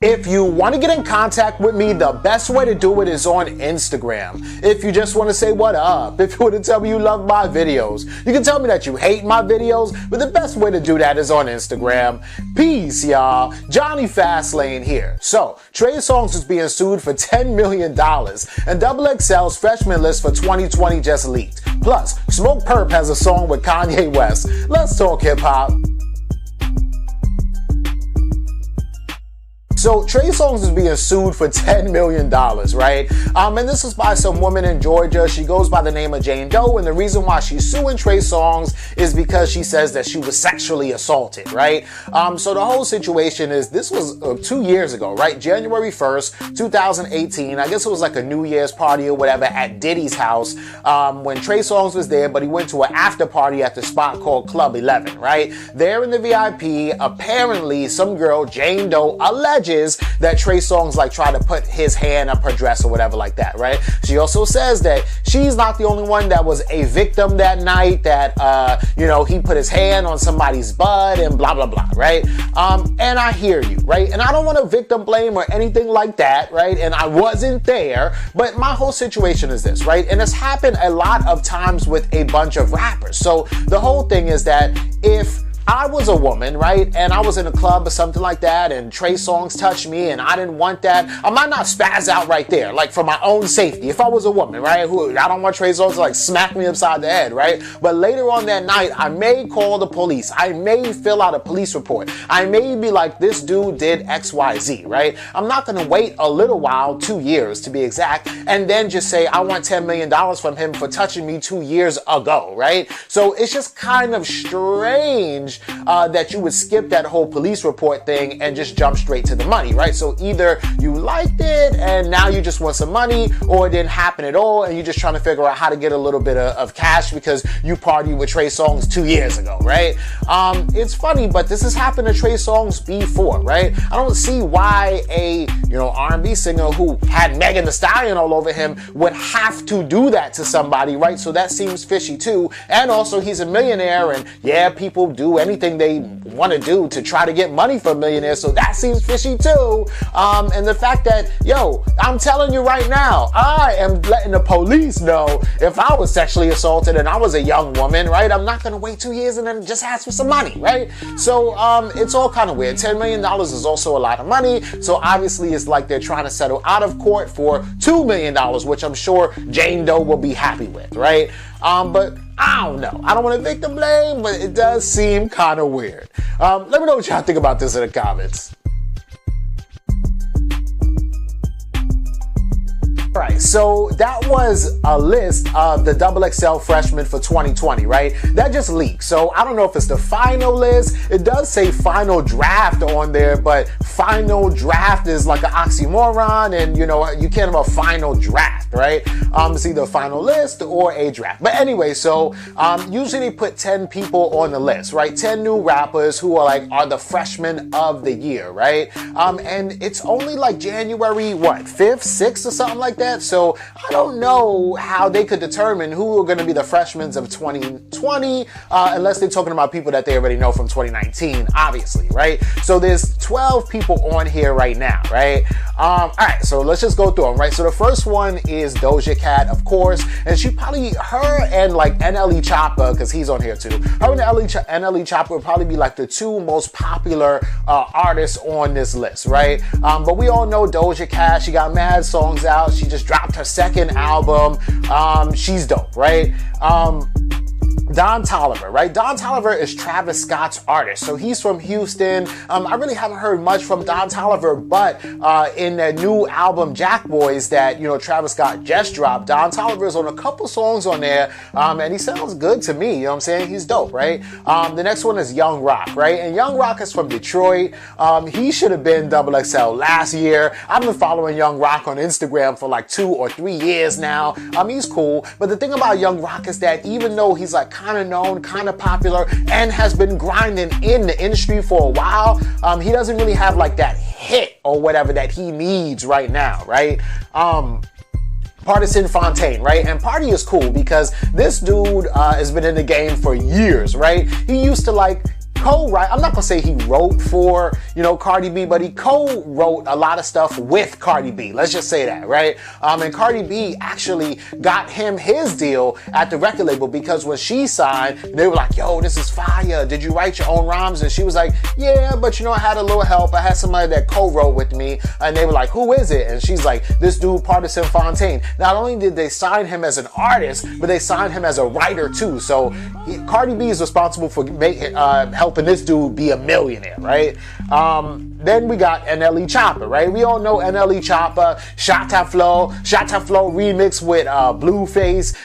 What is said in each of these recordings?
If you want to get in contact with me, the best way to do it is on Instagram. If you just want to say what up, if you want to tell me you love my videos, you can tell me that you hate my videos, but the best way to do that is on Instagram. Peace, y'all. Jonny Fastlane here. So, Trey Songz is being sued for $10 million, and XXL's Freshman list for 2020 just leaked. Plus, Smokepurpp has a song with Kanye West. Let's talk hip-hop. So Trey Songz is being sued for $10 million, right? And this is by some woman in Georgia. She goes by the name of Jane Doe, and the reason why she's suing Trey Songz is because she says that she was sexually assaulted, right? So the whole situation is, this was 2 years ago, right? January 1st, 2018. I guess it was like a New Year's party or whatever at Diddy's house when Trey Songz was there, but he went to an after party at the spot called Club 11, right? There in the VIP, apparently some girl, Jane Doe, alleges that Trey Songz tried to put his hand up her dress or whatever like that, right? She also says that she's not the only one that was a victim that night, that, he put his hand on somebody's butt and blah, blah, blah, right? And I hear you, right? And I don't want to victim blame or anything like that, right? And I wasn't there, but my whole situation is this, right? And it's happened a lot of times with a bunch of rappers. So the whole thing is that if I was a woman, right, and I was in a club or something like that, and Trey Songz touched me and I didn't want that, I might not spaz out right there, like for my own safety. If I was a woman, right, I don't want Trey Songz to smack me upside the head, right? But later on that night, I may call the police. I may fill out a police report. I may be like, this dude did XYZ, right? I'm not going to wait a little while, 2 years to be exact, and then just say, I want $10 million from him for touching me 2 years ago, right? So it's just kind of strange that you would skip that whole police report thing and just jump straight to the money, right? So either you liked it and now you just want some money, or it didn't happen at all and you're just trying to figure out how to get a little bit of cash because you partied with Trey Songz 2 years ago, right? It's funny, but this has happened to Trey Songz before, right? I don't see why a R&B singer who had Megan Thee Stallion all over him would have to do that to somebody, right? So that seems fishy too. And also, he's a millionaire, and yeah, people do anything they want to do to try to get money from millionaires, so that seems fishy too. And the fact that, I'm telling you right now, I am letting the police know if I was sexually assaulted and I was a young woman, right? I'm not going to wait 2 years and then just ask for some money, right? So it's all kind of weird. $10 million is also a lot of money, so obviously it's like they're trying to settle out of court for $2 million, which I'm sure Jane Doe will be happy with, right? But I don't know. I don't want to victim blame, but it does seem kind of weird. Let me know what y'all think about this in the comments. Alright, so that was a list of the XXL Freshman for 2020, right? That just leaked. So I don't know if it's the final list. It does say final draft on there, but final draft is like an oxymoron, and you can't have a final draft, right? It's either a final list or a draft. But anyway, so usually they put 10 people on the list, right? 10 new rappers who are the freshmen of the year, right? And it's only January, 5th, 6th or something like that. So I don't know how they could determine who are going to be the freshmen of 2020 unless they're talking about people that they already know from 2019, obviously, right? So there's 12 people on here right now, right? All right, so let's just go through them, right? So the first one is Doja Cat, of course, and her and NLE Choppa, because he's on here too. Her and NLE Choppa would probably be the two most popular artists on this list, right? But we all know Doja Cat. She got mad songs out. She just dropped her second album. She's dope, right? Don Toliver, right? Don Toliver is Travis Scott's artist, so he's from Houston. I really haven't heard much from Don Toliver, but in the new album Jack Boys that Travis Scott just dropped, Don Toliver is on a couple songs on there, and he sounds good to me. You know what I'm saying? He's dope, right? The next one is Young Rock, right? And Young Rock is from Detroit. He should have been XXL last year. I've been following Young Rock on Instagram for 2 or 3 years now. He's cool, but the thing about Young Rock is that even though he's kind of known, kind of popular, and has been grinding in the industry for a while, he doesn't really have that hit or whatever that he needs right now, right? Partisan Fontaine, right? And Party is cool because this dude has been in the game for years, right? He used to co-wrote, I'm not gonna say he wrote for, Cardi B, but he co-wrote a lot of stuff with Cardi B. Let's just say that, right? And Cardi B actually got him his deal at the record label, because when she signed, they were like, yo, this is fire. Did you write your own rhymes? And she was like, yeah, but I had a little help. I had somebody that co-wrote with me. And they were like, who is it? And she's like, this dude, Partisan Fontaine. Not only did they sign him as an artist, but they signed him as a writer too. So Cardi B is responsible for helping this dude be a millionaire, right? Then we got NLE Chopper, right? We all know NLE Chopper, Shatta Flow remix with Blueface.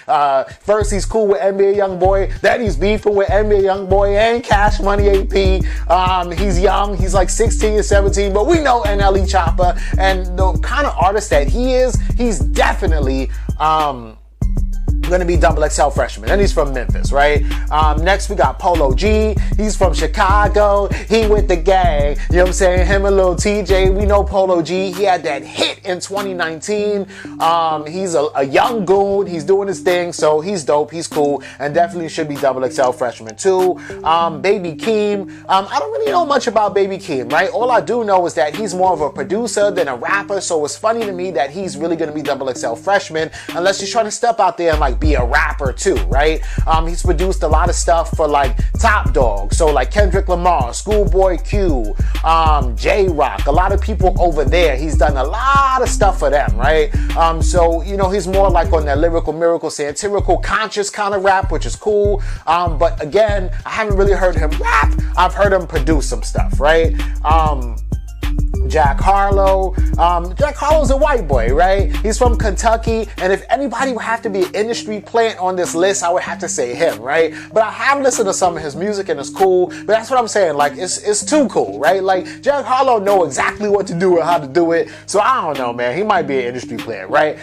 First he's cool with NBA Youngboy, then he's beefing with NBA Youngboy and Cash Money AP. He's young, he's like 16 or 17, but we know NLE Chopper, and the kind of artist that he is, he's definitely going to be XXL Freshman, and he's from Memphis, right? Next we got Polo G. He's from Chicago. He with the gang. You know what I'm saying? Him and Lil TJ. We know Polo G. He had that hit in 2019. He's a young goon. He's doing his thing, so he's dope. He's cool, and definitely should be XXL Freshman too. Baby Keem. I don't really know much about Baby Keem, right? All I do know is that he's more of a producer than a rapper, so it's funny to me that he's really going to be XXL Freshman, unless he's trying to step out there and like be a rapper too, right? He's produced a lot of stuff for like Top Dog, so like Kendrick Lamar, Schoolboy Q, J-Rock, a lot of people over there. He's done a lot of stuff for them, right? So he's more like on that lyrical miracle, satirical, conscious kind of rap, which is cool. But again, I haven't really heard him rap. I've heard him produce some stuff, right? Jack Harlow. Jack Harlow's a white boy, right? He's from Kentucky, and if anybody would have to be an industry plant on this list, I would have to say him, right? But I have listened to some of his music, and it's cool, but that's what I'm saying, like, it's too cool, right? Like, Jack Harlow know exactly what to do and how to do it, so I don't know, man. He might be an industry plant, right?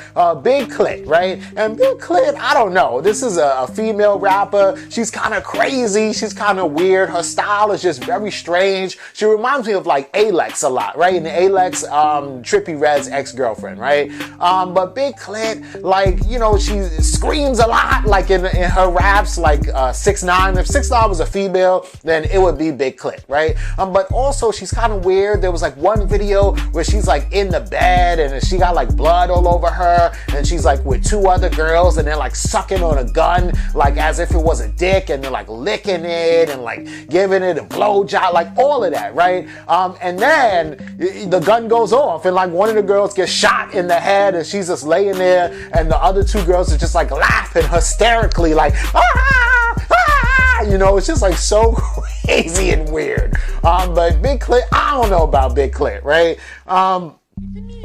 Big Clit, right? And Big Clit, I don't know. This is a female rapper. She's kind of crazy. She's kind of weird. Her style is just very strange. She reminds me of, like, Alex a lot, right? And Alex, Trippie Redd's ex-girlfriend, right? But Big Clit, like, she screams a lot, like in her raps, like 6ix9ine. If 6ix9ine was a female, then it would be Big Clit, right? But also she's kind of weird. There was like one video where she's like in the bed and she got like blood all over her, and she's like with two other girls, and they're like sucking on a gun, like as if it was a dick, and they're like licking it and like giving it a blowjob, like all of that, right? And then the gun goes off, and like one of the girls gets shot in the head, and she's just laying there, and the other two girls are just like laughing hysterically, like it's just like so crazy and weird. But Big Clit, I don't know about Big Clit, right?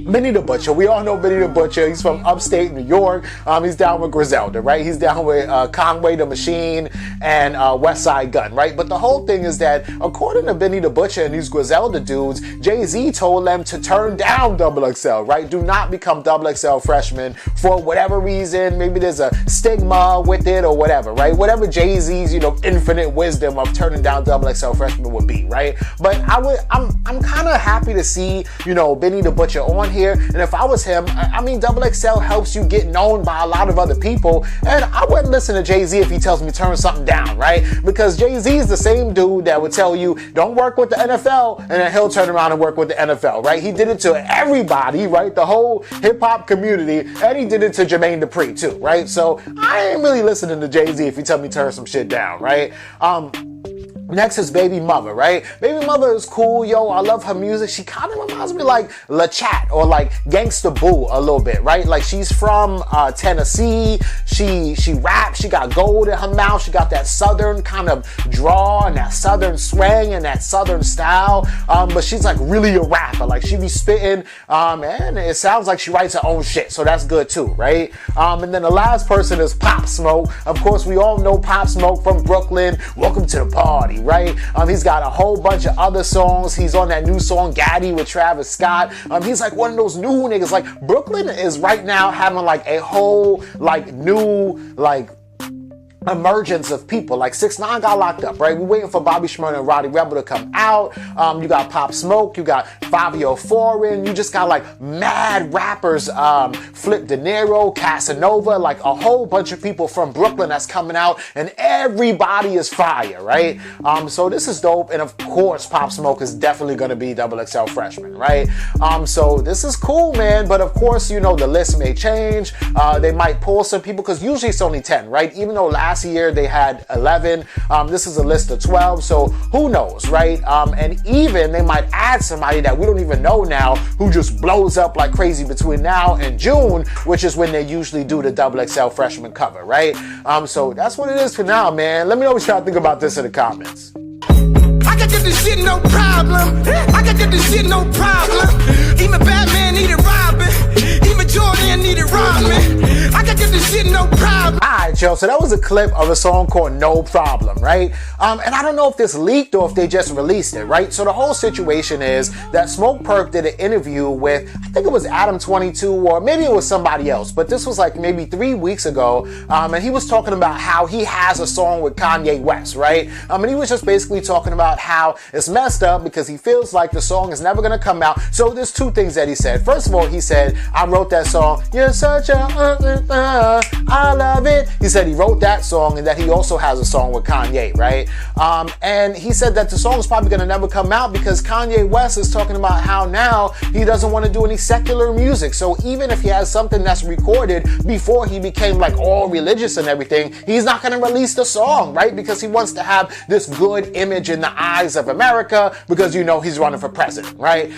Benny the Butcher. We all know Benny the Butcher. He's from upstate New York. He's down with Griselda, right? He's down with Conway the Machine and West Side Gun, right? But the whole thing is that according to Benny the Butcher and these Griselda dudes, Jay-Z told them to turn down XXL, right? Do not become XXL Freshman for whatever reason. Maybe there's a stigma with it or whatever, right? Whatever Jay-Z's, infinite wisdom of turning down XXL Freshman would be, right? But I'm kind of happy to see, Benny the Butcher on here, and if I was him, I mean, XXL helps you get known by a lot of other people, and I wouldn't listen to Jay-Z if he tells me to turn something down, right? Because Jay-Z is the same dude that would tell you, don't work with the NFL, and then he'll turn around and work with the NFL, right? He did it to everybody, right? The whole hip-hop community, and he did it to Jermaine Dupri too, right? So I ain't really listening to Jay-Z if he tell me to turn some shit down, right? Next is Baby Mother, right? Baby Mother is cool, yo. I love her music. She kind of reminds me like La Chat or like Gangsta Boo a little bit, right? Like she's from Tennessee. She raps. She got gold in her mouth. She got that southern kind of draw and that southern swang and that southern style. But she's like really a rapper. Like she be spitting, and it sounds like she writes her own shit. So that's good too, right? And then the last person is Pop Smoke. Of course, we all know Pop Smoke from Brooklyn. Welcome to the party, right? He's got a whole bunch of other songs. He's on that new song Gaddy with Travis Scott. He's like one of those new niggas. Like Brooklyn is right now having like a whole like new like emergence of people. Like 6ix9ine got locked up, right? We're waiting for Bobby Shmurda and Roddy Rebel to come out. You got Pop Smoke, you got Fabio Foreign, you just got like mad rappers, Flip De Niro, Casanova, like a whole bunch of people from Brooklyn that's coming out, and everybody is fire, right? So this is dope, and of course Pop Smoke is definitely gonna be XXL Freshman, right? So this is cool, man, but of course, you know, the list may change. They might pull some people, because usually it's only 10, right? Even though last year they had 11, this is a list of 12, so who knows, right? And even they might add somebody that we don't even know now, who just blows up like crazy between now and June, which is when they usually do the XXL Freshman cover, right? So that's what it is for now, man. Let me know what y'all think about this in the comments. I can get this shit no problem. I can get this shit no problem. Even Batman needed Robin. Even Jordan needed Rodman. I can get this shit no problem. Alright, yo, so that was a clip of a song called No Problem, right? And I don't know if this leaked or if they just released it, right? So the whole situation is that Smokepurpp did an interview with, I think it was Adam22, or maybe it was somebody else, but this was like maybe 3 weeks ago, and he was talking about how he has a song with Kanye West, right? And he was just basically talking about how it's messed up because he feels like the song is never gonna come out. So there's two things that he said. First of all, he said, I wrote that song, you're such a, I love it. He said he wrote that song and that he also has a song with Kanye, right? And he said that the song is probably gonna never come out because Kanye West is talking about how now he doesn't want to do any secular music. So even if he has something that's recorded before he became like all religious and everything, he's not gonna release the song, right? Because he wants to have this good image in the eyes of America because, you know, he's running for president, right?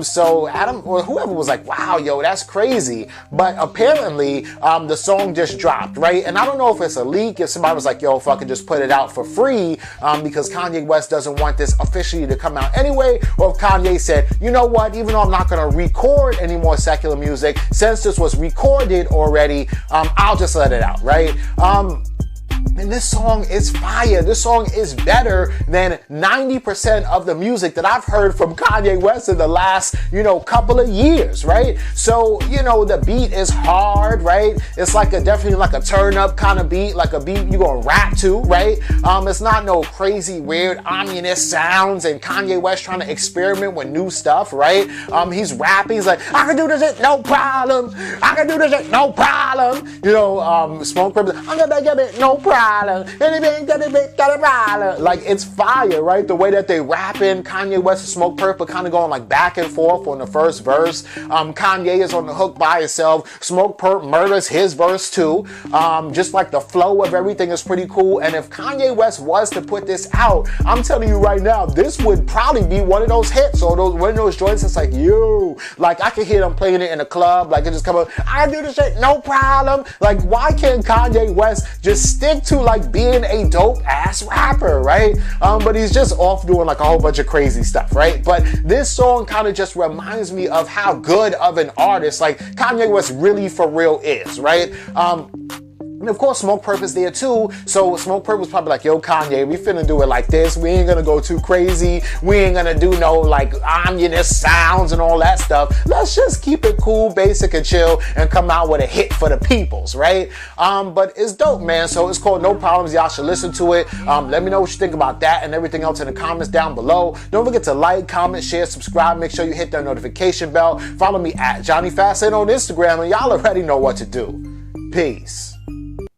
So Adam or whoever was like, wow, yo, that's crazy. But apparently the song just dropped, right? And I don't know if it's a leak, if somebody was like, yo, if I could just put it out for free because Kanye West doesn't want this officially to come out anyway, or if Kanye said, you know what, even though I'm not gonna record any more secular music, since this was recorded already, I'll just let it out, right? And this song is fire. This song is better than 90% of the music that I've heard from Kanye West in the last, you know, couple of years, right? So, you know, the beat is hard, right? It's like definitely like a turn up kind of beat, like a beat you're gonna rap to, right? It's not no crazy, weird, ominous sounds and Kanye West trying to experiment with new stuff, right? He's rapping, he's like, I can do this shit, no problem. I can do this shit, no problem. You know, Smokepurpp, I'm gonna get it, no problem. Like, it's fire, right? The way that they rapping, Kanye West and Smokepurpp are kind of going like back and forth on the first verse. Kanye is on the hook by himself. Smokepurpp murders his verse too. Just like the flow of everything is pretty cool. And if Kanye West was to put this out, I'm telling you right now, this would probably be one of those hits or one of those joints that's like, yo, like I could hear them playing it in a club, like it just come up, I do this shit, no problem. Like, why can't Kanye West just stick to like being a dope ass rapper, right? But he's just off doing like a whole bunch of crazy stuff, right? But this song kind of just reminds me of how good of an artist like Kanye West really for real is, right? And of course, Smokepurpp is there too. So Smokepurpp was probably like, yo, Kanye, we finna do it like this. We ain't gonna go too crazy. We ain't gonna do no like ominous sounds and all that stuff. Let's just keep it cool, basic, and chill and come out with a hit for the peoples, right? But it's dope, man. So it's called No Problems. Y'all should listen to it. Let me know what you think about that and everything else in the comments down below. Don't forget to like, comment, share, subscribe. Make sure you hit that notification bell. Follow me at Jonny Fastlane on Instagram, and y'all already know what to do. Peace.